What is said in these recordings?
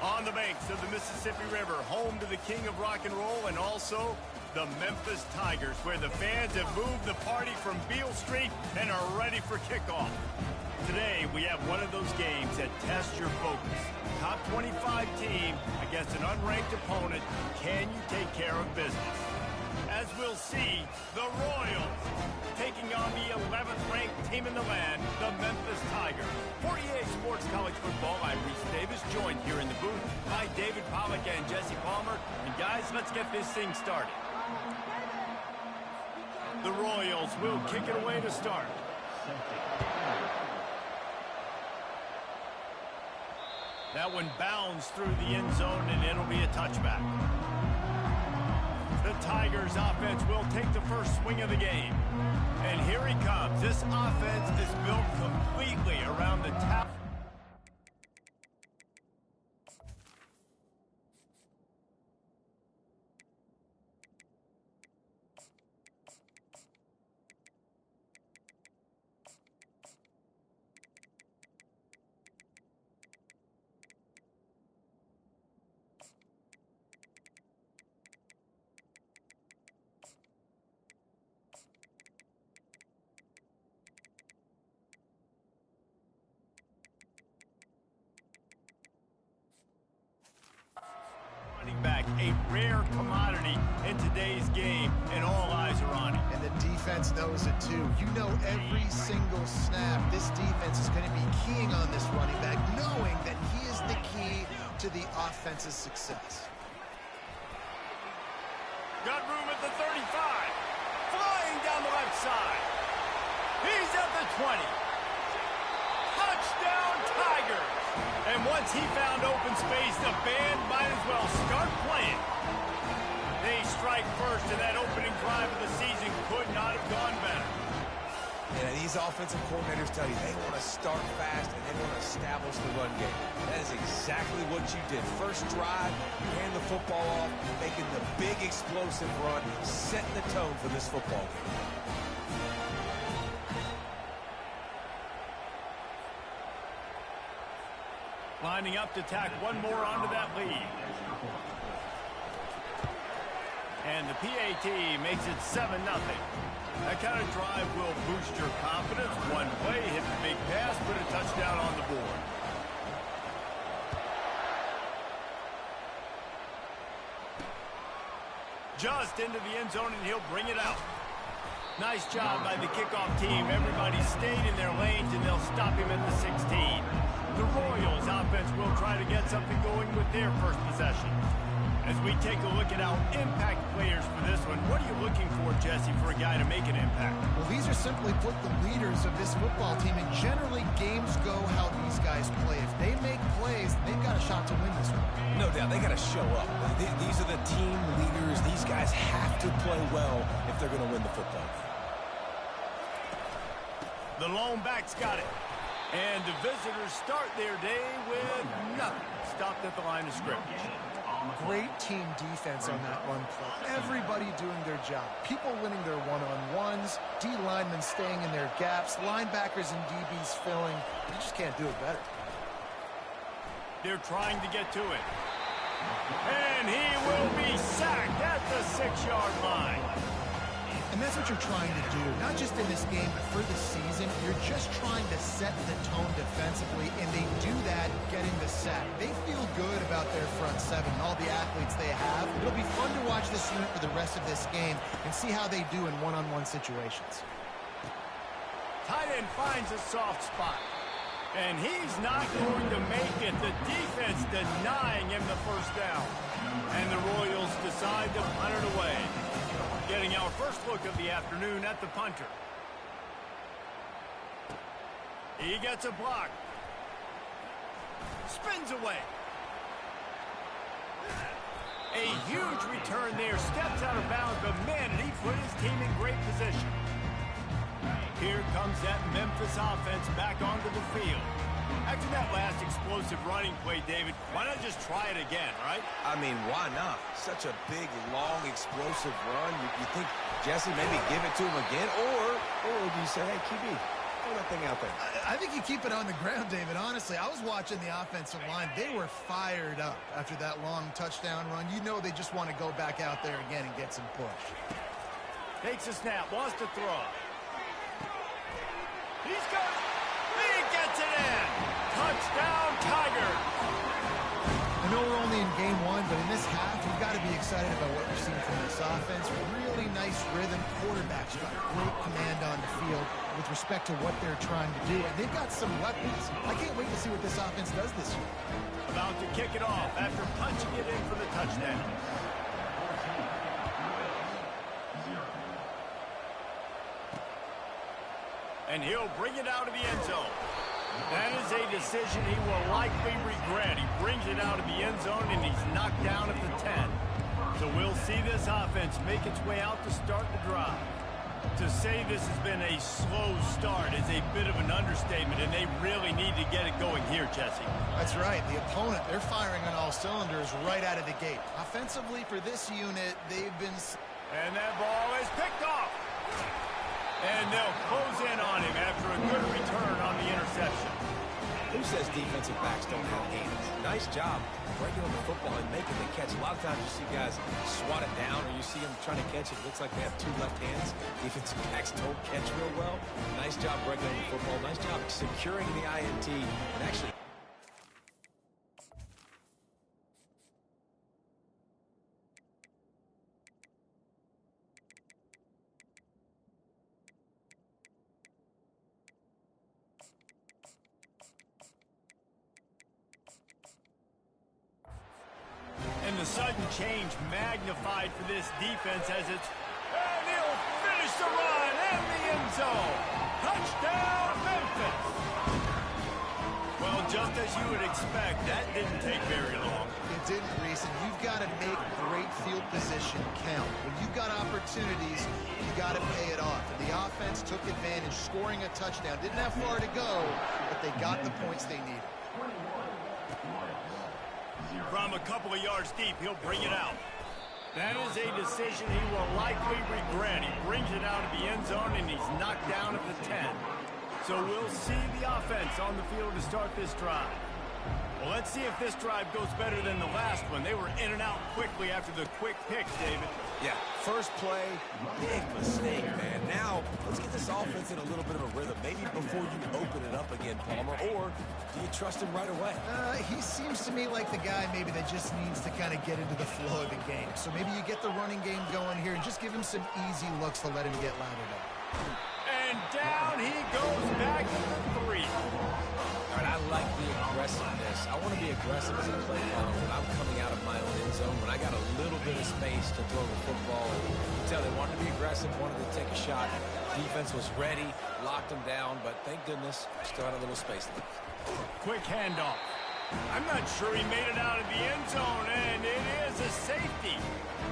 On the banks of the Mississippi River, home to the king of rock and roll and also the Memphis Tigers, where the fans have moved the party from Beale Street and are ready for kickoff. Today, we have one of those games that tests your focus. Top 25 team against an unranked opponent. Can you take care of business? As we'll see, the Royals taking on the 11th ranked team in the land, the Memphis Tigers. For EA Sports College Football, I'm Reese Davis, joined here in the booth by David Pollack and Jesse Palmer. And guys, let's get this thing started. The Royals will kick it away to start. That one bounds through the end zone, and it'll be a touchback. The Tigers offense will take the first swing of the game. And here he comes. This offense is built completely around the top. Back, a rare commodity in today's game, and all eyes are on him. And the defense knows it too. You know every single snap, this defense is going to be keying on this running back, knowing that he is the key to the offense's success. Got room at the 35. Flying down the left side. He's at the 20. Touchdown, Tigers! And once he found open space, the band might as well start playing. They strike first, and that opening drive of the season could not have gone better. Yeah, these offensive coordinators tell you they want to start fast and they want to establish the run game. That is exactly what you did. First drive, you hand the football off, making the big explosive run, setting the tone for this football game. Lining up to tack one more onto that lead. And the PAT makes it 7-0. That kind of drive will boost your confidence. One play, hit the big pass, put a touchdown on the board. Just into the end zone, and he'll bring it out. Nice job by the kickoff team. Everybody stayed in their lanes, and they'll stop him at the 16. The Royals offense will try to get something going with their first possession. As we take a look at our impact players for this one, what are you looking for, Jesse, for a guy to make an impact? Well, these are simply put the leaders of this football team, and generally games go how these guys play. If they make plays, they've got a shot to win this one. No doubt, they got to show up. These are the team leaders. These guys have to play well if they're going to win the football game. The lone back's got it. And the visitors start their day with nothing. Stopped at the line of scrimmage. Great team defense on that run play. Everybody doing their job. People winning their one-on-ones, D linemen staying in their gaps, linebackers and DBs filling. You just can't do it better. They're trying to get to it. And he will be sacked at the 6-yard line. And that's what you're trying to do, not just in this game, but for the season. You're just trying to set the tone defensively, and they do that getting the sack. They feel good about their front seven and all the athletes they have. It'll be fun to watch this unit for the rest of this game and see how they do in one-on-one situations. Tight end finds a soft spot. And he's not going to make it. The defense denying him the first down. And the Royals decide to punt it away. Getting our first look of the afternoon at the punter. He gets a block. Spins away. A huge return there. Steps out of bounds, but man, did he put his team in great position. Here comes that Memphis offense back onto the field. After that last explosive running play, David, why not just try it again, right? I mean, why not? Such a big, long, explosive run. You think, Jesse, maybe give it to him again? Or do you say, hey, QB, throw that thing out there? I think you keep it on the ground, David. Honestly, I was watching the offensive line. They were fired up after that long touchdown run. You know they just want to go back out there again and get some push. Takes a snap, wants to throw. He's got it. He gets it in. Touchdown, Tigers. I know we're only in game one, but in this half, you've got to be excited about what you're seeing from this offense. Really nice rhythm. Quarterback's got great command on the field with respect to what they're trying to do. And they've got some weapons. I can't wait to see what this offense does this year. About to kick it off after punching it in for the touchdown. And he'll bring it out of the end zone. That is a decision he will likely regret. He brings it out of the end zone, and he's knocked down at the 10. So we'll see this offense make its way out to start the drive. To say this has been a slow start is a bit of an understatement, and they really need to get it going here, Jesse. That's right. The opponent, they're firing on all cylinders right out of the gate. Offensively, for this unit, they've been... And that ball is picked off. And they'll close in on him after a good return on the interception. Who says defensive backs don't have hands? Nice job breaking on the football and making the catch. A lot of times you see guys swat it down or you see them trying to catch it. It looks like they have two left hands. Defensive backs don't catch real well. Nice job breaking on the football. Nice job securing the INT and actually... And the sudden change magnified for this defense as it's... And he'll finish the run in the end zone. Touchdown, Memphis. Well, just as you would expect, that didn't take very long. It didn't, Reese, and you've got to make great field position count. When you've got opportunities, you got to pay it off. And the offense took advantage, scoring a touchdown. Didn't have far to go, but they got the points they needed. From a couple of yards deep, he'll bring it out. That is a decision he will likely regret. He brings it out of the end zone, and he's knocked down at the 10. So we'll see the offense on the field to start this drive. Well, let's see if this drive goes better than the last one. They were in and out quickly after the quick picks, David. Yeah, first play, big mistake, man. Now, let's get this offense in a little bit of a rhythm. Maybe before you open it up again, Palmer, or do you trust him right away? He seems to me like the guy maybe that just needs to kind of get into the flow of the game. So maybe you get the running game going here and just give him some easy looks to let him get lathered up. And down he goes back to the 3. All right, I like the aggressiveness. I want to be aggressive as a play caller when I'm coming out of my own end zone, when I got a little bit of space to throw the football. You can tell they wanted to be aggressive, wanted to take a shot. Defense was ready, locked them down, but thank goodness, still had a little space left. Quick handoff. I'm not sure he made it out of the end zone, and it is a safety.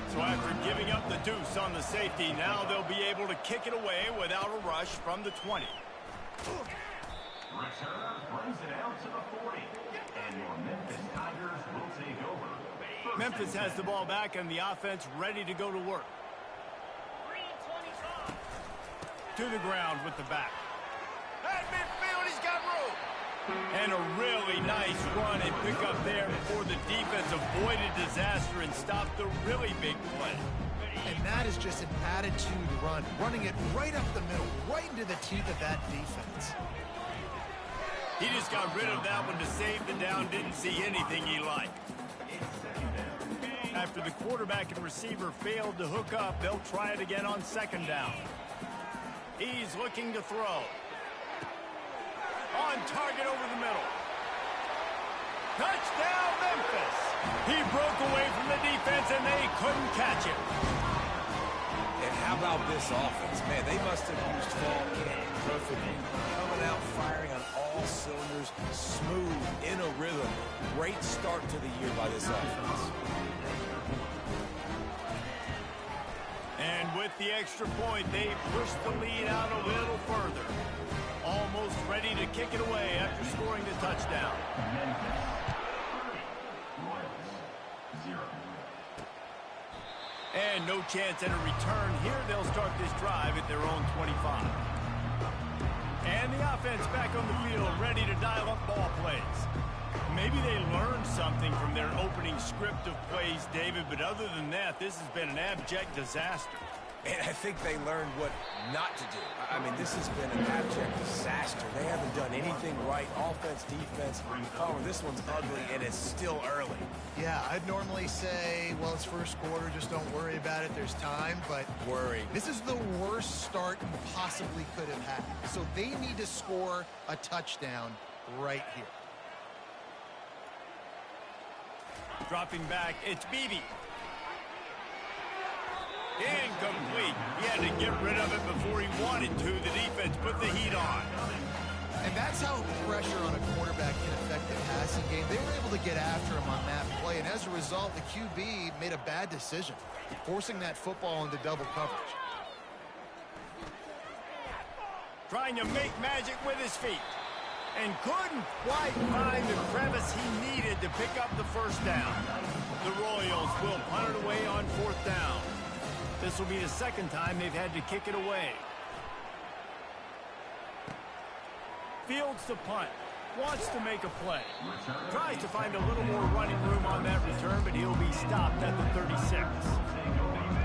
So after giving up the deuce on the safety, now they'll be able to kick it away without a rush from the 20. Return brings it out to the 40, and your Memphis Tigers will take over. Memphis has the ball back and the offense ready to go to work. To the ground with the back. At midfield, he's got room. And a really nice run and pick up there before the defense avoided disaster and stopped the really big play. And that is just an attitude run, running it right up the middle, right into the teeth of that defense. He just got rid of that one to save the down, didn't see anything he liked. After the quarterback and receiver failed to hook up, they'll try it again on second down. He's looking to throw. On target over the middle. Touchdown, Memphis! He broke away from the defense, and they couldn't catch him. And how about this offense? Man, they must have used fall camp perfectly. Coming out, firing on all cylinders, smooth, in a rhythm. Great start to the year by this offense. And with the extra point, they pushed the lead out a little further. Almost ready to kick it away after scoring the touchdown. And no chance at a return here. They'll start this drive at their own 25. And the offense back on the field, ready to dial up ball plays. Maybe they learned something from their opening script of plays, David, but other than that, this has been an abject disaster. And I think they learned what not to do. I mean, this has been an abject disaster. They haven't done anything right, offense, defense. Oh, this one's ugly, and it's still early. Yeah, I'd normally say, well, it's first quarter, just don't worry about it, there's time, but this is the worst start you possibly could have had. So they need to score a touchdown right here. Dropping back, it's Beebe. Incomplete. He had to get rid of it before he wanted to. The defense put the heat on. And that's how pressure on a quarterback can affect the passing game. They were able to get after him on that play, and as a result, the QB made a bad decision, forcing that football into double coverage. Trying to make magic with his feet. And couldn't quite find the crevice he needed to pick up the first down. The Royals will punt it away on fourth down. This will be the second time they've had to kick it away. Fields the punt. Wants to make a play. Tries to find a little more running room on that return, but he'll be stopped at the 36.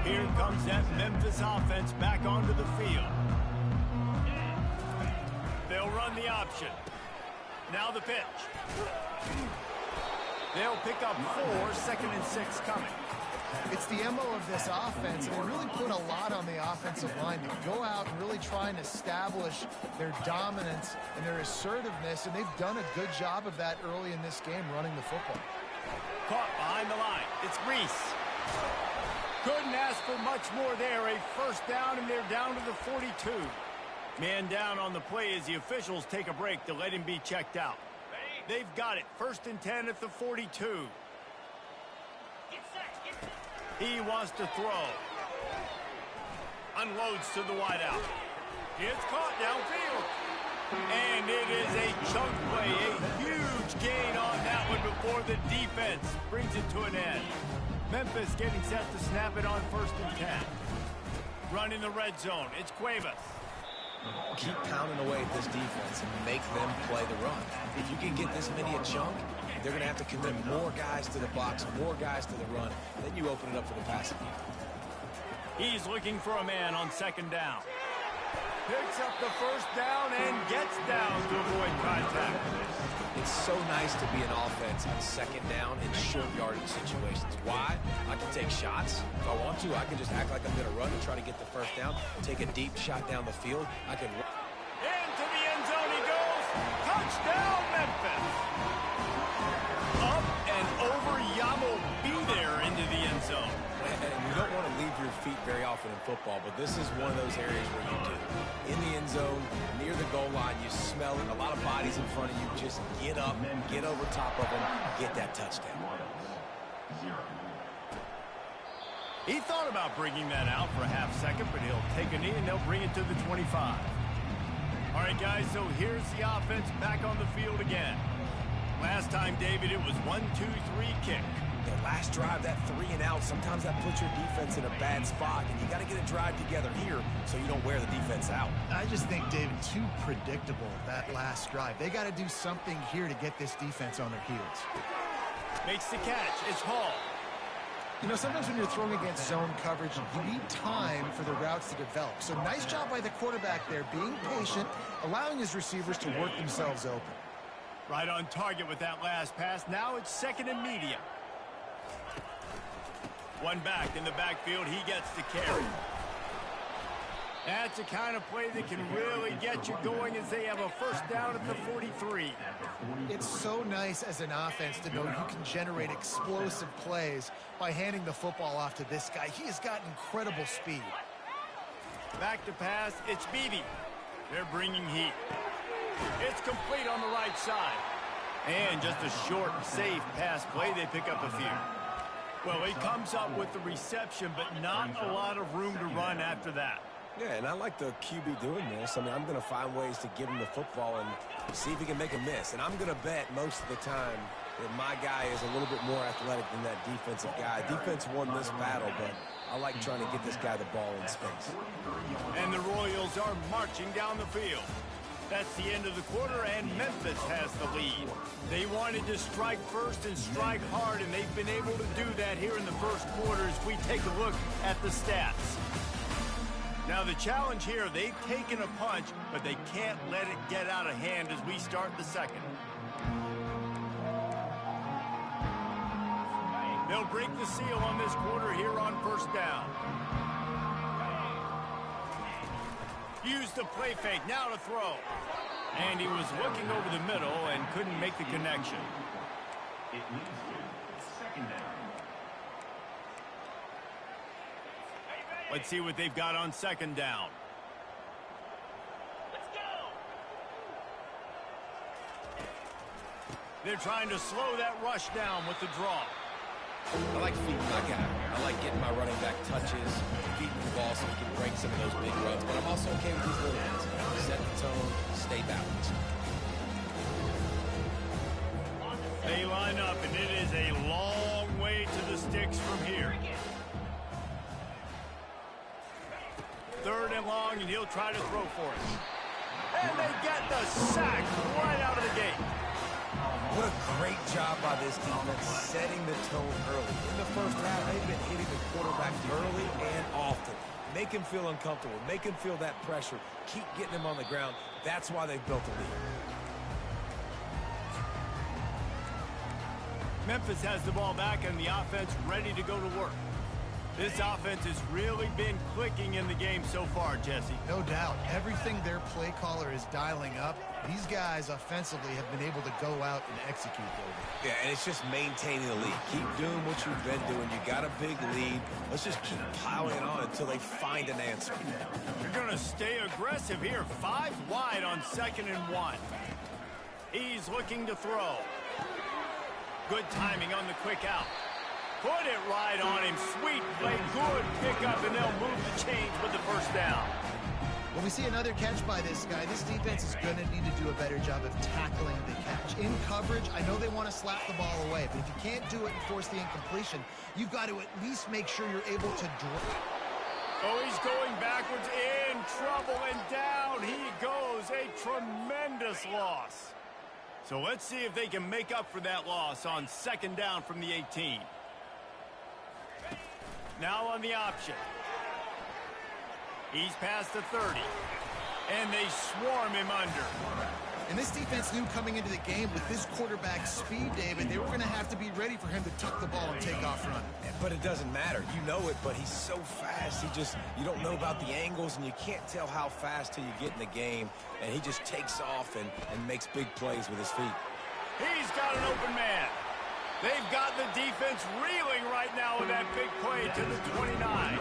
Here comes that Memphis offense back onto the field. They'll run the option. Now the pitch. They'll pick up 4, 2nd and 6 coming. It's the MO of this offense, and they really put a lot on the offensive line to go out and really try and establish their dominance and their assertiveness, and they've done a good job of that early in this game running the football. Caught behind the line. It's Reese. Couldn't ask for much more there. A first down, and they're down to the 42. Man down on the play as the officials take a break to let him be checked out. They've got it. 1st and 10 at the 42. He wants to throw. Unloads to the wideout. It's caught downfield. And it is a chunk play. A huge gain on that one before the defense brings it to an end. Memphis getting set to snap it on 1st and 10. Running the red zone. It's Cuevas. Keep pounding away at this defense and make them play the run. If you can get this many a chunk, they're going to have to commit more guys to the box, more guys to the run. Then you open it up for the passing game. He's looking for a man on 2nd down. Picks up the first down and gets down to avoid contact. It's so nice to be an offense on 2nd down in short yardage situations. Why? I can take shots. If I want to, I can just act like I'm going to run and try to get the first down, take a deep shot down the field. I can run. Into the end zone he goes. Touchdown, Memphis. Up and over Yamo be there into the end zone. And you don't want to leave your feet very often in football, but this is one of those areas where you do. In the end zone, near the goal line, you smell it. A lot of bodies in front of you. Just get up, get over top of them, get that touchdown. He thought about bringing that out for a half second, but he'll take a knee and they'll bring it to the 25. All right, guys, so here's the offense back on the field again. Last time, David, it was 1-2-3 kick. The last drive, that 3 and out, sometimes that puts your defense in a bad spot, and you got to get a drive together here so you don't wear the defense out. I just think, David, too predictable, that last drive. They got to do something here to get this defense on their heels. Makes the catch. It's Hall. You know, sometimes when you're throwing against zone coverage, you need time for the routes to develop. So nice job by the quarterback there, being patient, allowing his receivers to work themselves open. Right on target with that last pass. Now it's 2nd and medium. One back in the backfield. He gets the carry. That's the kind of play that can really get you going as they have a first down at the 43. It's so nice as an offense to know you can generate explosive plays by handing the football off to this guy. He has got incredible speed. Back to pass. It's Beebe. They're bringing heat. It's complete on the right side. And just a short, safe pass play. They pick up a few. Well, he comes up with the reception, but not a lot of room to run after that. Yeah, and I like the QB doing this. I mean, I'm going to find ways to give him the football and see if he can make a miss. And I'm going to bet most of the time that my guy is a little bit more athletic than that defensive guy. Defense won this battle, but I like trying to get this guy the ball in space. And the Royals are marching down the field. That's the end of the quarter, and Memphis has the lead. They wanted to strike first and strike hard, and they've been able to do that here in the first quarter as we take a look at the stats. Now the challenge here, they've taken a punch, but they can't let it get out of hand as we start the second. They'll break the seal on this quarter here on first down. Use the play fake, now to throw. And he was looking over the middle and couldn't make the connection. It leads to second down. Let's see what they've got on second down. Let's go! They're trying to slow that rush down with the draw. I like feeding my guy. I like getting my running back touches, feeding the ball so he can break some of those big runs. But I'm also okay with these little ones. Set the tone, stay balanced. They line up, and it is a long way to the sticks from here. Third and long, and he'll try to throw for it. And they get the sack right out of the gate. What a great job by this defense setting the tone early. In the first half, they've been hitting the quarterback early and often. Make him feel uncomfortable. Make him feel that pressure. Keep getting him on the ground. That's why they've built a lead. Memphis has the ball back and the offense ready to go to work. This offense has really been clicking in the game so far, Jesse. No doubt. Everything their play caller is dialing up, these guys offensively have been able to go out and execute, David. Yeah, and it's just maintaining the lead. Keep doing what you've been doing. You got a big lead. Let's just keep piling on until they find an answer. You're going to stay aggressive here. 5 wide on 2nd and 1. He's looking to throw. Good timing on the quick out. Put it right on him. Sweet play. Good pickup, and they'll move the chains with the first down. When we see another catch by this guy, this defense is going to need to do a better job of tackling the catch. In coverage, I know they want to slap the ball away, but if you can't do it and force the incompletion, you've got to at least make sure you're able to draw. Oh, he's going backwards, in trouble, and down he goes. A tremendous loss. So let's see if they can make up for that loss on 2nd down from the 18. Now on the option. He's past the 30. And they swarm him under. And this defense knew coming into the game with this quarterback's speed, David, they were going to have to be ready for him to tuck the ball and take off running. But it doesn't matter. You know it, but he's so fast. You don't know about the angles, and you can't tell how fast till you get in the game. And he just takes off and makes big plays with his feet. He's got an open man. They've got the defense reeling right now with that big play to the 29.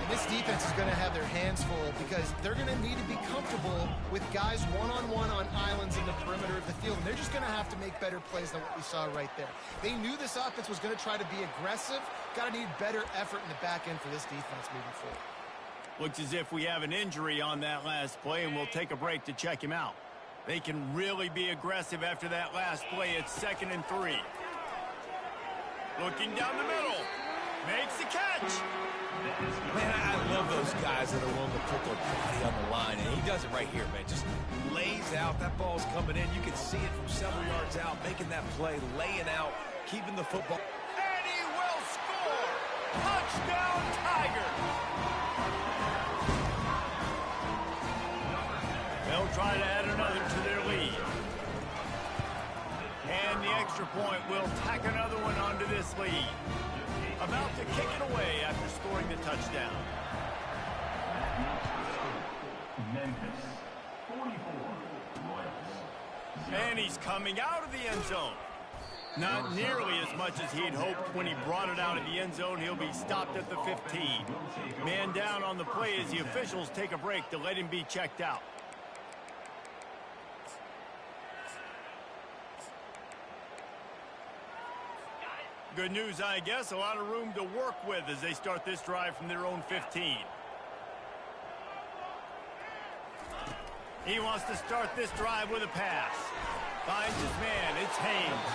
This defense is going to have their hands full because they're going to need to be comfortable with guys one-on-one on islands in the perimeter of the field, and they're just going to have to make better plays than what we saw right there. They knew this offense was going to try to be aggressive. Got to need better effort in the back end for this defense moving forward. Looks as if we have an injury on that last play, and we'll take a break to check him out. They can really be aggressive after that last play. It's 2nd and 3. Looking down the middle. Makes the catch. Man, I love those guys that are willing to put their body on the line, and he does it right here, man. Just lays out. That ball's coming in. You can see it from several yards out, making that play, laying out, keeping the football. And he will score. Touchdown, Tiger. They'll try to add another to their lead. And the extra point will tack another one onto this lead. About to kick it away after scoring the touchdown. Memphis, 44. And he's coming out of the end zone. Not nearly as much as he'd hoped when he brought it out of the end zone. He'll be stopped at the 15. Man down on the play as the officials take a break to let him be checked out. Good news, I guess. A lot of room to work with as they start this drive from their own 15. He wants to start this drive with a pass. Finds his man. It's Haynes.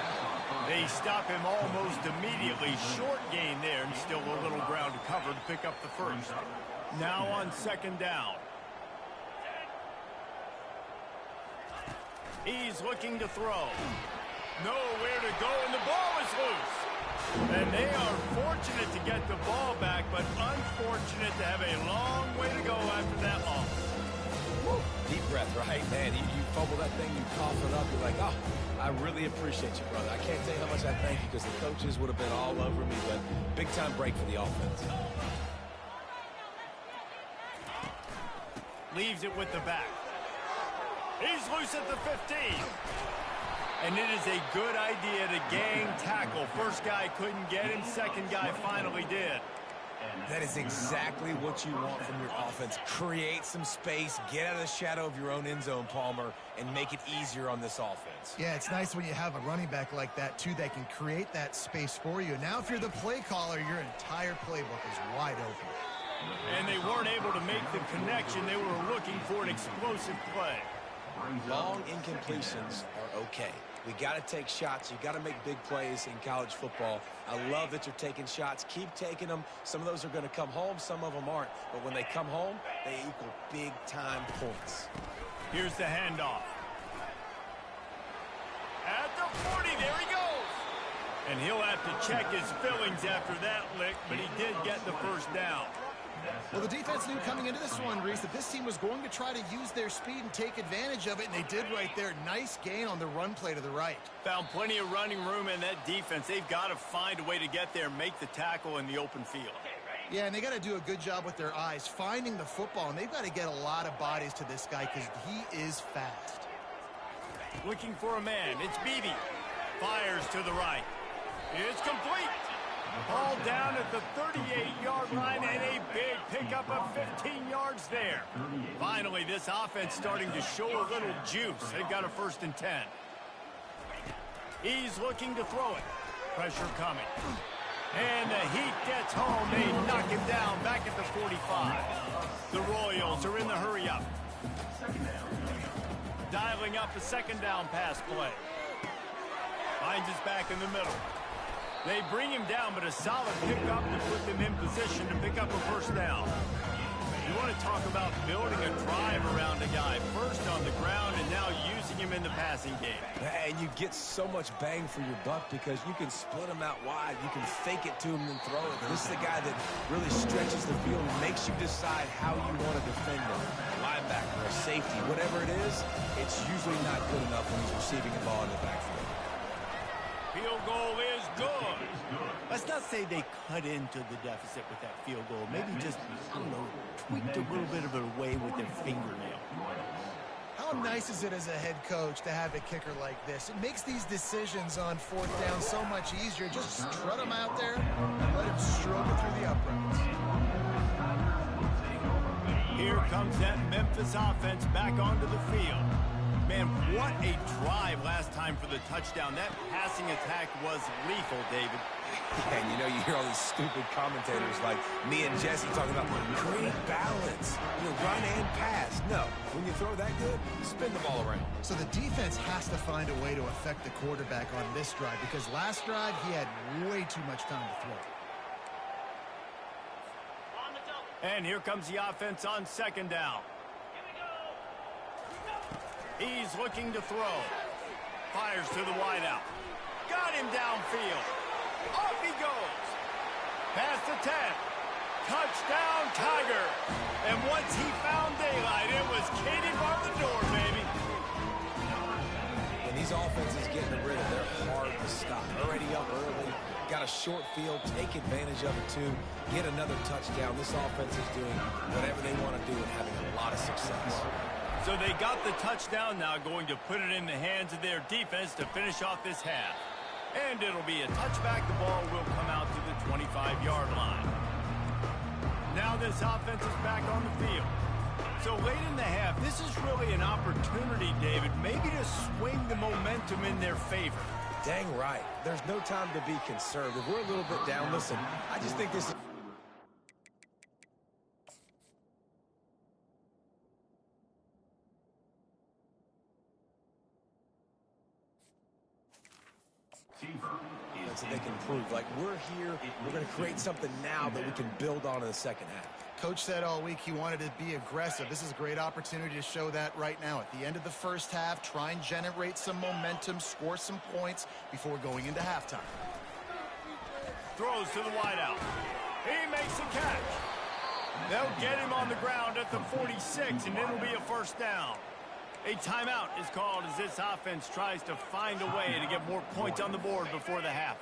They stop him almost immediately. Short gain there, and still a little ground to cover to pick up the first. Now on 2nd down. He's looking to throw. Nowhere to go, and the ball is loose. And they are fortunate to get the ball back, but unfortunate to have a long way to go after that loss. Woo. Deep breath, right? Man, you fumble that thing, you cough it up, you're like, oh, I really appreciate you, brother. I can't tell you how much I thank you because the coaches would have been all over me, but big-time break for the offense. Leaves it with the back. He's loose at the 15. And it is a good idea to gang tackle. First guy couldn't get him. Second guy finally did. That is exactly what you want from your offense. Create some space, get out of the shadow of your own end zone, Palmer, and make it easier on this offense. Yeah, it's nice when you have a running back like that, too, that can create that space for you. Now, if you're the play caller, your entire playbook is wide open. And they weren't able to make the connection. They were looking for an explosive play. Long incompletions are okay. We got to take shots. You got to make big plays in college football. I love that you're taking shots. Keep taking them. Some of those are going to come home. Some of them aren't. But when they come home, they equal big-time points. Here's the handoff. At the 40, there he goes. And he'll have to check his fillings after that lick, but he did get the first down. Well, the defense knew coming into this one, Reese, that this team was going to try to use their speed and take advantage of it, and they did right there. Nice gain on the run play to the right. Found plenty of running room in that defense. They've got to find a way to get there, make the tackle in the open field. Yeah, and they got to do a good job with their eyes, finding the football, and they've got to get a lot of bodies to this guy because he is fast. Looking for a man. It's Beebe. Fires to the right. It's complete. Ball down at the 38-yard line and a big pickup of 15 yards there. Finally, this offense starting to show a little juice. They've got a 1st and 10. He's looking to throw it. Pressure coming. And the heat gets home. They knock him down back at the 45. The Royals are in the hurry-up. Dialing up a 2nd down pass play. Finds his back in the middle. They bring him down, but a solid pickup to put them in position to pick up a 1st down. You want to talk about building a drive around a guy. First on the ground and now using him in the passing game. And you get so much bang for your buck because you can split him out wide. You can fake it to him and throw it. This is the guy that really stretches the field and makes you decide how you want to defend him. A linebacker, a safety, whatever it is, it's usually not good enough when he's receiving the ball in the backfield. Field goal is good. Let's not say they cut into the deficit with that field goal. Maybe just, I don't know, tweaked a little bit of it away with their fingernail. How nice is it as a head coach to have a kicker like this? It makes these decisions on 4th down so much easier. Just strut him out there and let him struggle through the uprights. Here comes that Memphis offense back onto the field. Man, what a drive last time for the touchdown. That passing attack was lethal, David. And you know, you hear all these stupid commentators like me and Jesse talking about great balance, run and pass. No, when you throw that good, spin the ball around. So the defense has to find a way to affect the quarterback on this drive because last drive he had way too much time to throw. And here comes the offense on 2nd down. He's looking to throw. Fires to the wideout. Got him downfield. Off he goes. Past the 10. Touchdown, Tiger. And once he found daylight, it was Katie bar the door, baby. When these offenses get in the rhythm, they're hard to stop. Already up early. Got a short field. Take advantage of it, too. Get another touchdown. This offense is doing whatever they want to do and having a lot of success. So they got the touchdown, now going to put it in the hands of their defense to finish off this half. And it'll be a touchback. The ball will come out to the 25-yard line. Now this offense is back on the field. So late in the half, this is really an opportunity, David, maybe to swing the momentum in their favor. Dang right. There's no time to be conservative. We're a little bit down. Listen, I just think this is... so they can prove, like, we're here, we're going to create something now that we can build on in the 2nd half. Coach said all week he wanted to be aggressive. This is a great opportunity to show that right now. At the end of the first half, try and generate some momentum, score some points before going into halftime. Throws to the wideout. He makes a catch. They'll get him on the ground at the 46, and it'll be a first down. A timeout is called as this offense tries to find a way to get more points on the board before the half.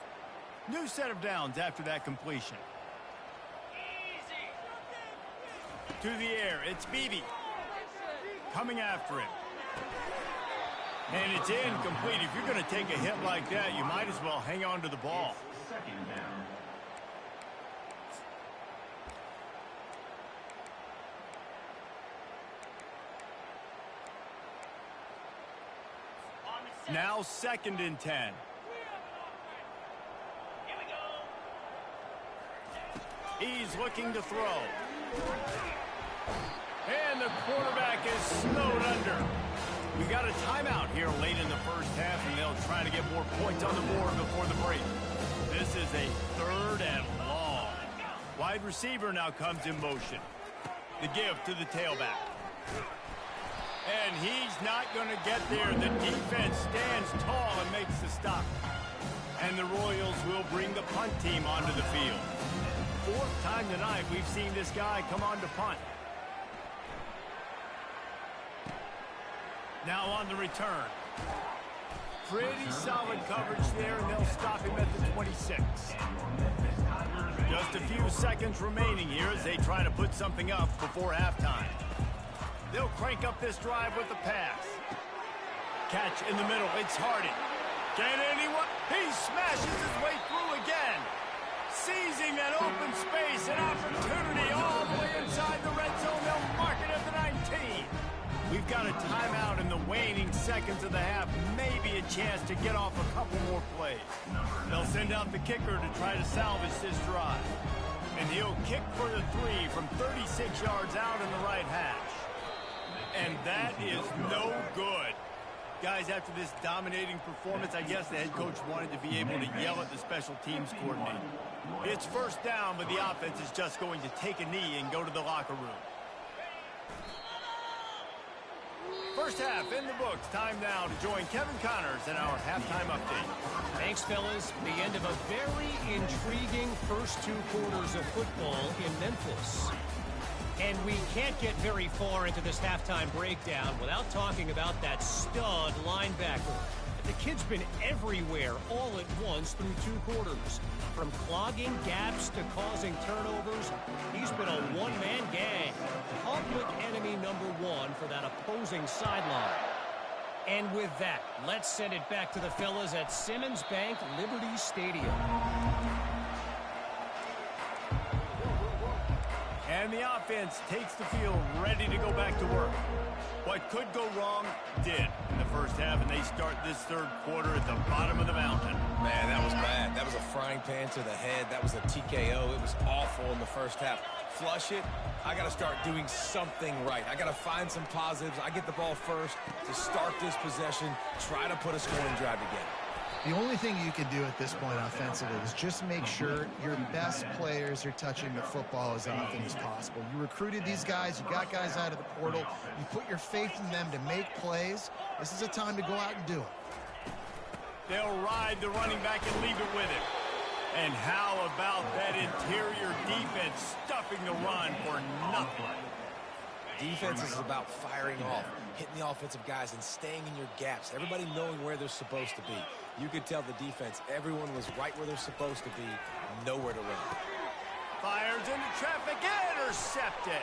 New set of downs after that completion. To the air, it's Beebe. Coming after him. And it's incomplete. If you're going to take a hit like that, you might as well hang on to the ball. Second down. Now 2nd and 10. He's looking to throw. And the quarterback is snowed under. We got a timeout here late in the first half, and they'll try to get more points on the board before the break. This is a 3rd and long. Wide receiver now comes in motion. The give to the tailback. And he's not going to get there. The defense stands tall and makes the stop. And the Royals will bring the punt team onto the field. 4th time tonight we've seen this guy come on to punt. Now on the return. Pretty solid coverage there, and they'll stop him at the 26. Just a few seconds remaining here as they try to put something up before halftime. They'll crank up this drive with the pass. Catch in the middle. It's Hardy. Can anyone? He smashes his way through again. Seizing that open space, an opportunity all the way inside the red zone. They'll mark it at the 19. We've got a timeout in the waning seconds of the half. Maybe a chance to get off a couple more plays. They'll send out the kicker to try to salvage this drive. And he'll kick for the 3 from 36 yards out in the right hash. And that is no good. Guys, after this dominating performance, I guess the head coach wanted to be able to yell at the special teams coordinator. It's first down, but the offense is just going to take a knee and go to the locker room. First half in the books. Time now to join Kevin Connors in our halftime update. Thanks, fellas. The end of a very intriguing first 2 quarters of football in Memphis. And we can't get very far into this halftime breakdown without talking about that stud linebacker. The kid's been everywhere all at once through 2 quarters. From clogging gaps to causing turnovers, he's been a one-man gang. Public enemy number 1 for that opposing sideline. And with that, let's send it back to the fellas at Simmons Bank Liberty Stadium. And the offense takes the field ready to go back to work. What could go wrong did in the first half, and they start this 3rd quarter at the bottom of the mountain. Man, that was bad. That was a frying pan to the head. That was a TKO. It was awful in the first half. Flush it. I got to start doing something right. I got to find some positives. I get the ball first to start this possession, try to put a scoring drive together. The only thing you can do at this point offensively is just make sure your best players are touching the football as often as possible. You recruited these guys. You got guys out of the portal. You put your faith in them to make plays. This is a time to go out and do it. They'll ride the running back and leave it with him. And how about that interior defense stuffing the run for nothing? Defense is about firing off, hitting the offensive guys, and staying in your gaps. Everybody knowing where they're supposed to be. You could tell the defense, everyone was right where they're supposed to be, nowhere to run. Fires into traffic, intercepted.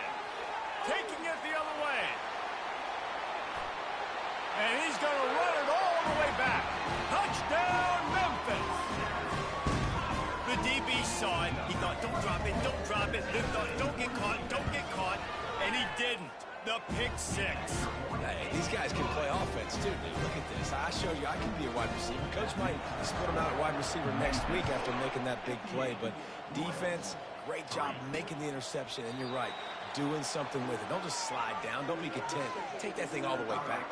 Taking it the other way. And he's going to run it all the way back. Touchdown, Memphis. The DB saw it. He thought, don't drop it, don't drop it. He thought, don't get caught, don't get caught. And he didn't. The pick 6. Hey, these guys can play offense, too. Look at this. I showed you I can be a wide receiver. Coach might split him out at wide receiver next week after making that big play. But defense, great job making the interception. And you're right, doing something with it. Don't just slide down. Don't be content. Take that thing all the way back.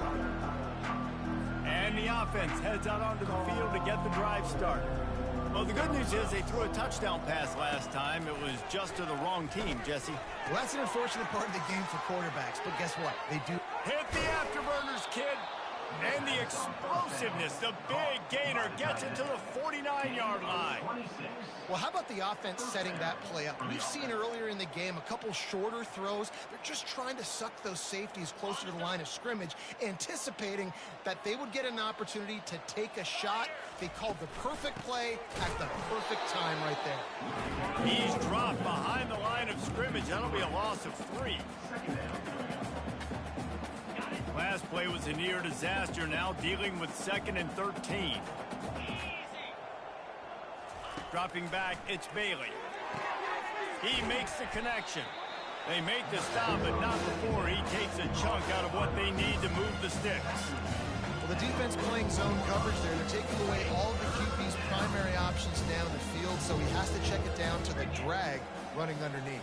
And the offense heads out onto the field to get the drive started. Well, the good news is they threw a touchdown pass last time. It was just to the wrong team, Jesse. Well, that's an unfortunate part of the game for quarterbacks, but guess what? They do. Hit the afterburners, kid. And the explosiveness, the big gainer gets it to the 49-yard line. Well, how about the offense setting that play up? We've seen earlier in the game a couple shorter throws. They're just trying to suck those safeties closer to the line of scrimmage, anticipating that they would get an opportunity to take a shot. They called the perfect play at the perfect time right there. He's dropped behind the line of scrimmage. That'll be a loss of 3. Last play was a near disaster, now dealing with 2nd and 13. Dropping back, it's Bailey. He makes the connection. They make the stop, but not before he takes a chunk out of what they need to move the sticks. Well, the defense playing zone coverage there. They're taking away all of the QB's primary options down the field, so he has to check it down to the drag running underneath.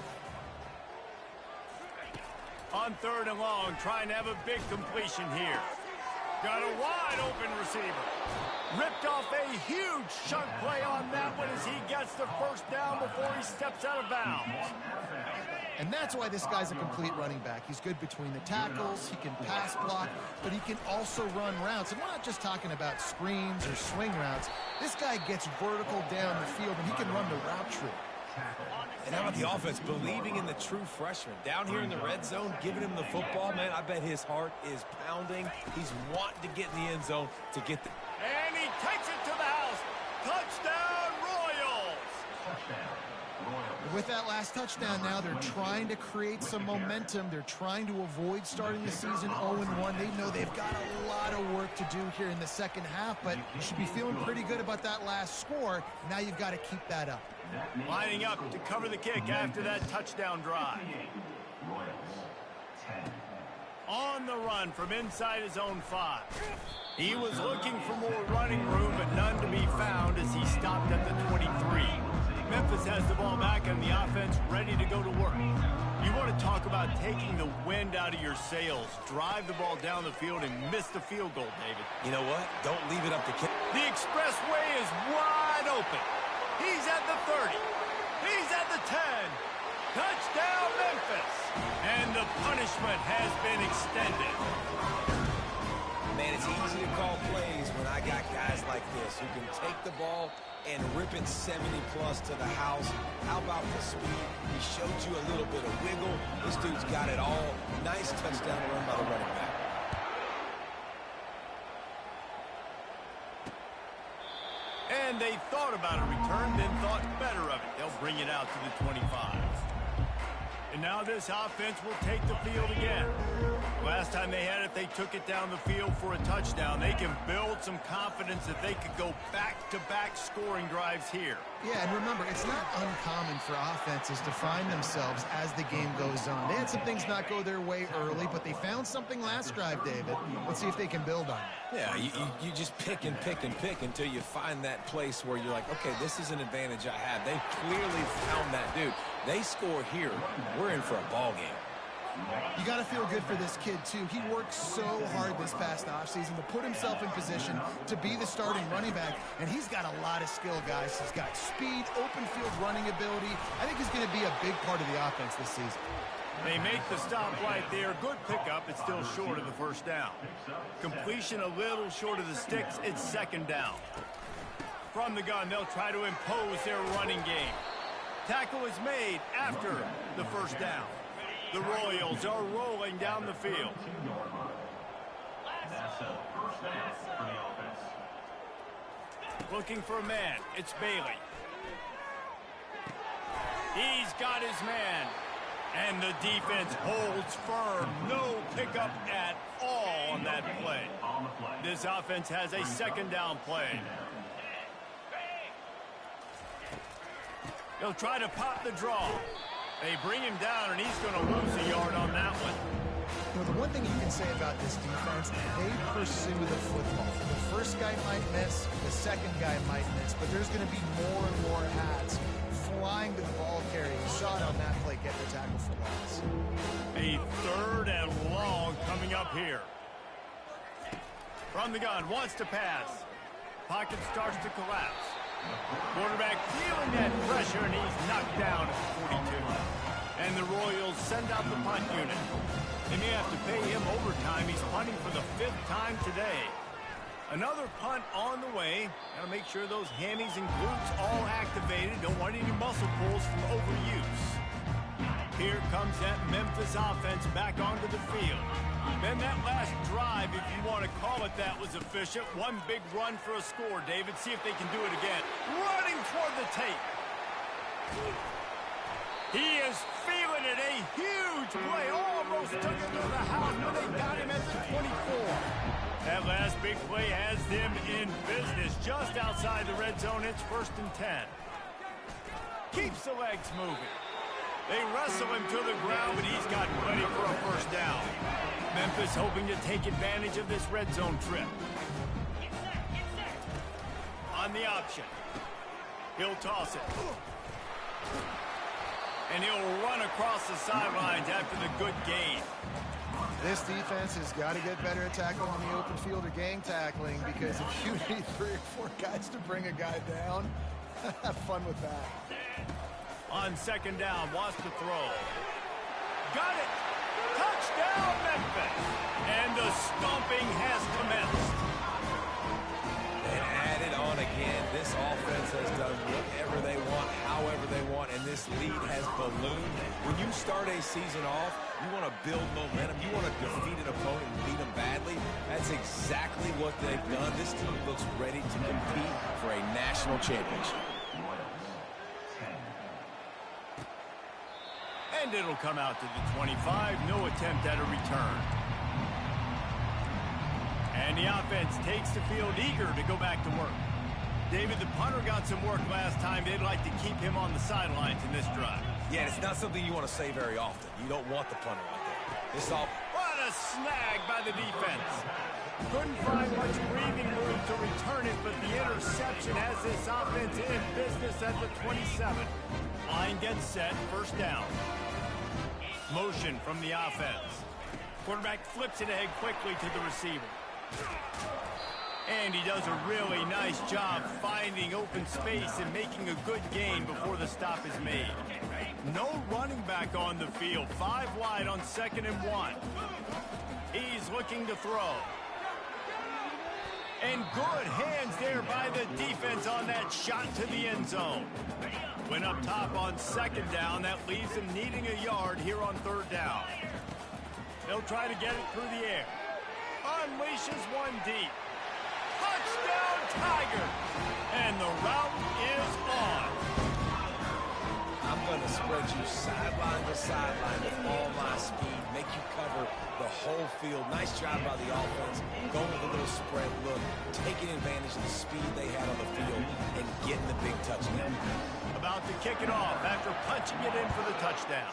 On 3rd and long, trying to have a big completion here. Got a wide open receiver. Ripped off a huge chunk play on that one as he gets the first down before he steps out of bounds. And that's why this guy's a complete running back. He's good between the tackles, he can pass block, but he can also run routes. And we're not just talking about screens or swing routes. This guy gets vertical down the field, and he can run the route tree. And how about the offense believing in the true freshman? Down here in the red zone, giving him the football, man, I bet his heart is pounding. He's wanting to get in the end zone to get the... And he takes it to the house. Touchdown, Royals! With that last touchdown now, they're trying to create some momentum. They're trying to avoid starting the season 0-1. They know they've got a lot of work to do here in the second half, but you should be feeling pretty good about that last score. Now you've got to keep that up. Lining up to cover the kick after that touchdown drive. On the run from inside his own 5. He was looking for more running room, but none to be found as he stopped at the 23. Memphis has the ball back and the offense ready to go to work. You want to talk about taking the wind out of your sails. Drive the ball down the field and miss the field goal, David. You know what? Don't leave it up to kick. The expressway is wide open. He's at the 30. He's at the 10. Touchdown, Memphis. And the punishment has been extended. Man, it's easy to call plays when I got guys like this who can take the ball and rip it 70-plus to the house. How about the speed? He showed you a little bit of wiggle. This dude's got it all. Nice touchdown run by the running back. And they thought about a return, then thought better of it. They'll bring it out to the 25. And now this offense will take the field again. Last time they had it, they took it down the field for a touchdown. They can build some confidence that they could go back-to-back scoring drives here. Yeah, and remember, it's not uncommon for offenses to find themselves as the game goes on. They had some things not go their way early, but they found something last drive, David. Let's see if they can build on it. Yeah, you just pick and pick and pick until you find that place where you're like, okay, this is an advantage I have. They clearly found that dude. They score here, we're in for a ball game. You got to feel good for this kid, too. He worked so hard this past offseason to put himself in position to be the starting running back, and he's got a lot of skill, guys. He's got speed, open field running ability. I think he's going to be a big part of the offense this season. They make the stop right there. Good pickup. It's still short of the first down. Completion a little short of the sticks. It's 2nd down. From the gun, they'll try to impose their running game. Tackle is made after the first down. The Royals are rolling down the field. Looking for a man. It's Bailey. He's got his man. And the defense holds firm. No pickup at all on that play. This offense has a 2nd down play. They'll try to pop the draw. They bring him down, and he's going to lose a yard on that one. You know, the one thing you can say about this defense, they pursue the football. The first guy might miss, the second guy might miss, but there's going to be more and more hats flying to the ball carrier. You saw it on that play, get the tackle for loss. A 3rd and long coming up here. From the gun, wants to pass. Pocket starts to collapse. Quarterback feeling that pressure, and he's knocked down at the 42. And the Royals send out the punt unit. They may have to pay him overtime. He's punting for the 5th time today. Another punt on the way. Got to make sure those hammies and glutes all activated. Don't want any muscle pulls from overuse. Here comes that Memphis offense back onto the field. Then that last drive, if you want to call it that, was efficient. One big run for a score, David. See if they can do it again. Running toward the tape. He is feeling it. A huge play. Almost took him to the house, but they got him at the 24. That last big play has them in business. Just outside the red zone, it's 1st and 10. Keeps the legs moving. They wrestle him to the ground, but he's gotten ready for a 1st down. Memphis hoping to take advantage of this red zone trip. On the option. He'll toss it. And he'll run across the sidelines after the good gain. This defense has got to get better at tackling on the open field or gang tackling, because if you need 3 or 4 guys to bring a guy down, have fun with that. On 2nd down, wants to throw. Got it! Touchdown, Memphis! And the stomping has commenced. And added on again, this offense has done whatever they want, however they want, and this lead has ballooned. When you start a season off, you want to build momentum. You want to defeat an opponent and beat them badly. That's exactly what they've done. This team looks ready to compete for a national championship. And it'll come out to the 25. No attempt at a return. And the offense takes the field, eager to go back to work. David, the punter got some work last time. They'd like to keep him on the sidelines in this drive. Yeah, it's not something you want to say very often. You don't want the punter out there. This all... What a snag by the defense. Couldn't find much breathing room to return it, but the interception has this offense in business at the 27. Line gets set, 1st down. Motion from the offense. Quarterback flips it ahead quickly to the receiver. And he does a really nice job finding open space and making a good gain before the stop is made. No running back on the field. 5 wide on 2nd and 1. He's looking to throw. And good hands there by the defense on that shot to the end zone. Went up top on 2nd down. That leaves them needing a yard here on 3rd down. They'll try to get it through the air. Unleashes one deep. Touchdown, Tigers! And the route is on. I'm going to spread you sideline to sideline with all my speed, make you cover the whole field. Nice job by the offense, going with a little spread look, taking advantage of the speed they had on the field and getting the big touchdown. About to kick it off after punching it in for the touchdown.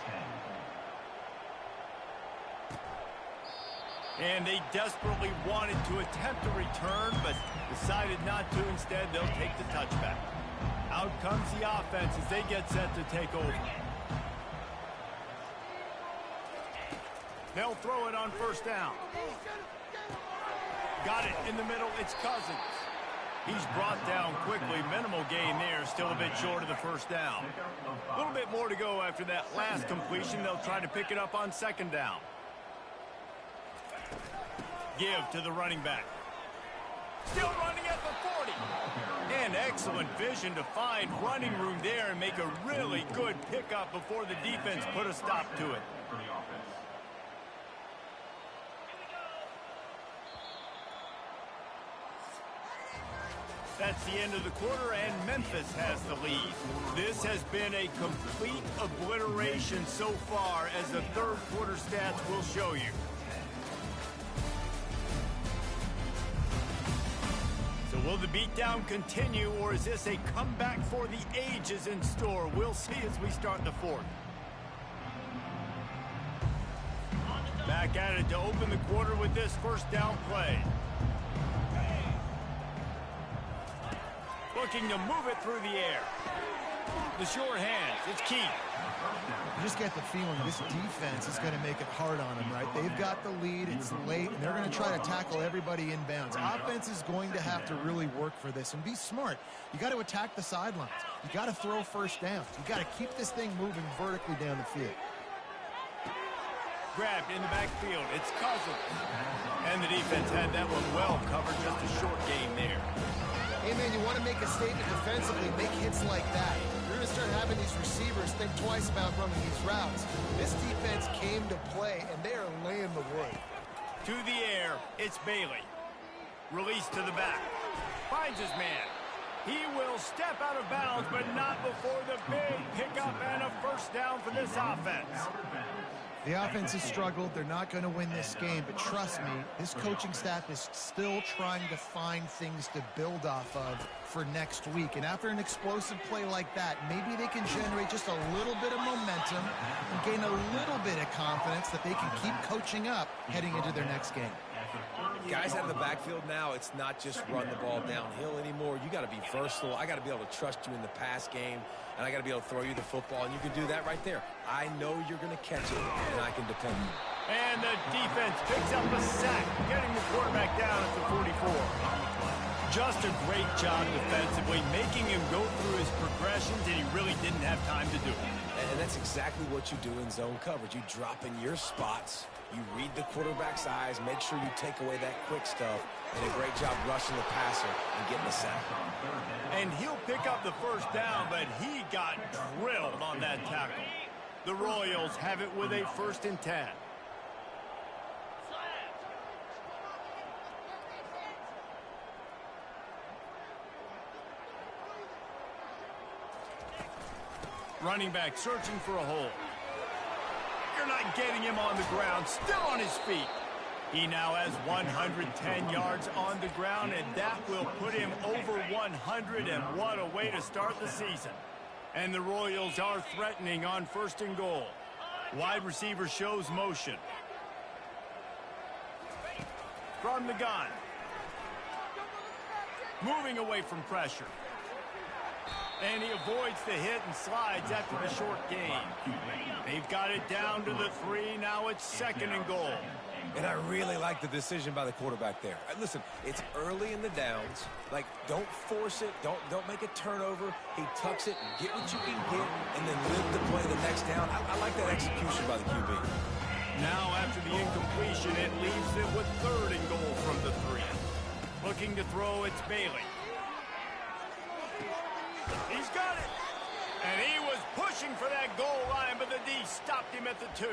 And they desperately wanted to attempt a return, but decided not to. Instead, they'll take the touchback. Out comes the offense as they get set to take over. They'll throw it on 1st down. Got it in the middle. It's Cousins. He's brought down quickly. Minimal gain there. Still a bit short of the 1st down. A little bit more to go after that last completion. They'll try to pick it up on 2nd down. Give to the running back. Still running at the 40. And excellent vision to find running room there and make a really good pickup before the defense put a stop to it. That's the end of the quarter, and Memphis has the lead. This has been a complete obliteration so far, as the 3rd quarter stats will show you. So will the beatdown continue, or is this a comeback for the ages in store? We'll see as we start the 4th. Back at it to open the quarter with this 1st down play. Looking to move it through the air. The short hands, it's key. You just get the feeling this defense is going to make it hard on them, right? They've got the lead, it's late, and they're going to try to tackle everybody inbounds. Offense is going to have to really work for this and be smart. You got to attack the sidelines. You got to throw first downs. You got to keep this thing moving vertically down the field. Grabbed in the backfield, it's Cousins. And the defense had that one well covered, just a short gain there. Hey, man, you want to make a statement defensively, make hits like that. You're going to start having these receivers think twice about running these routes. This defense came to play, and they are laying the wood. To the air, it's Bailey. Release to the back. Finds his man. He will step out of bounds, but not before the big pickup and a first down for this offense. The offense has struggled. They're not going to win this game, but trust me, this coaching staff is still trying to find things to build off of for next week. And after an explosive play like that, maybe they can generate just a little bit of momentum and gain a little bit of confidence that they can keep coaching up heading into their next game. Guys out of the backfield now, it's not just run the ball downhill anymore. You got to be versatile. I got to be able to trust you in the pass game, and I got to be able to throw you the football, and you can do that right there. I know you're going to catch it, and I can depend on you. And the defense picks up a sack, getting the quarterback down at the 44. Just a great job defensively, making him go through his progressions, and he really didn't have time to do it. And that's exactly what you do in zone coverage. You drop in your spots, you read the quarterback's eyes, make sure you take away that quick stuff, and a great job rushing the passer and getting the sack. And he'll pick up the first down, but he got drilled on that tackle. The Royals have it with a 1st and 10. Running back searching for a hole. You're not getting him on the ground, still on his feet. He now has 110 yards on the ground, and that will put him over 100, and what a way to start the season. And the Royals are threatening on 1st and goal. Wide receiver shows motion. From the gun. Moving away from pressure. And he avoids the hit and slides after the short gain. They've got it down to the 3. Now it's 2nd and goal. And I really like the decision by the quarterback there. Listen, it's early in the downs. Like, don't force it. Don't make a turnover. He tucks it, get what you can get, and then live to play the next down. I like that execution by the QB. Now, after the incompletion, it leaves them with 3rd and goal from the 3. Looking to throw, it's Bailey. He's got it. And he was pushing for that goal line, but the D stopped him at the 2.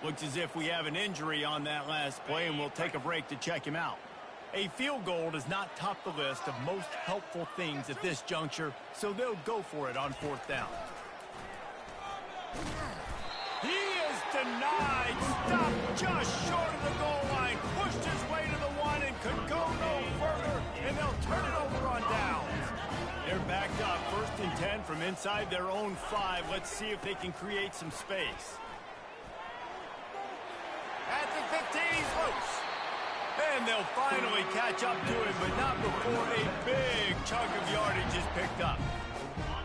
Looks as if we have an injury on that last play, and we'll take a break to check him out. A field goal does not top the list of most helpful things at this juncture, so they'll go for it on 4th down. He is denied. Stopped just short of the goal line. Pushed his way to the 1 and could go no further, and they'll turn it over on downs. They're backed up 1st and 10 from inside their own 5. Let's see if they can create some space. At the 15, he's loose. And they'll finally catch up to him, but not before a big chunk of yardage is picked up.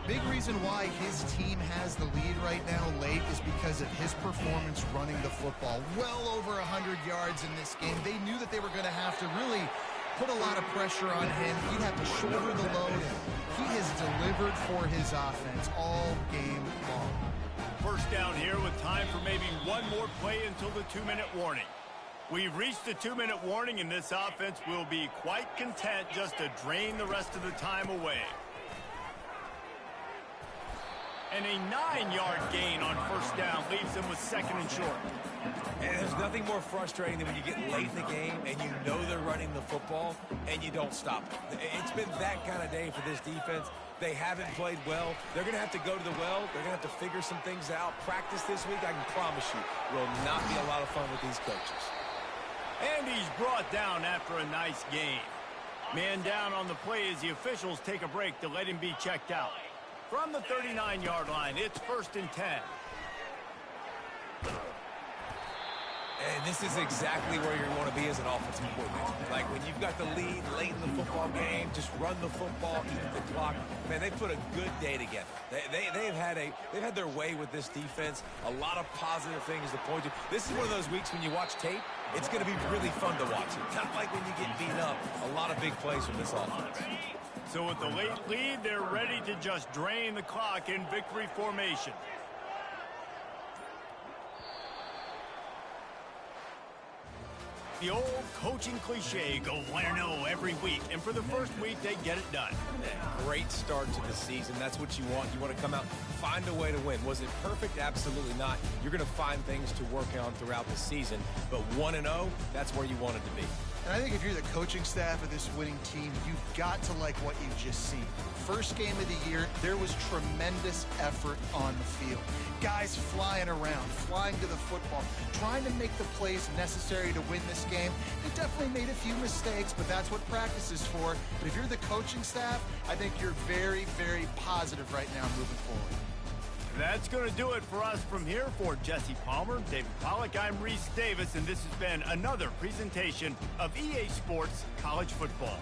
Big reason why his team has the lead right now late is because of his performance running the football. Well over 100 yards in this game. They knew that they were going to have to really put a lot of pressure on him. He'd have to shoulder the load. He has delivered for his offense all game long. 1st down here with time for maybe one more play until the 2-minute warning. We've reached the 2-minute warning, and this offense will be quite content just to drain the rest of the time away. And a 9-yard gain on 1st down leaves them with 2nd and short. And there's nothing more frustrating than when you get late in the game and you know they're running the football and you don't stop them. It's been that kind of day for this defense. They haven't played well. They're going to have to go to the well. They're going to have to figure some things out. Practice this week, I can promise you, will not be a lot of fun with these coaches. And he's brought down after a nice game. Man down on the play as the officials take a break to let him be checked out. From the 39-yard line, it's 1st and 10. And this is exactly where you want to be as an offensive coordinator. Like when you've got the lead late in the football game, just run the football, eat the clock. Man, they put a good day together. They've had their way with this defense. A lot of positive things to point to. This is one of those weeks when you watch tape, it's going to be really fun to watch it. Not like when you get beat up. A lot of big plays from this offense. So with the late lead, they're ready to just drain the clock in victory formation. The old coaching cliche, go 1-0 every week, and for the first week, they get it done. Great start to the season. That's what you want. You want to come out, find a way to win. Was it perfect? Absolutely not. You're going to find things to work on throughout the season, but 1-0, that's where you want it to be. And I think if you're the coaching staff of this winning team, you've got to like what you've just seen. First game of the year, there was tremendous effort on the field. Guys flying around, flying to the football, trying to make the plays necessary to win this game. They definitely made a few mistakes, but that's what practice is for. But if you're the coaching staff, I think you're very, very positive right now moving forward. That's going to do it for us from here. For Jesse Palmer, David Pollack, I'm Reese Davis, and this has been another presentation of EA Sports College Football.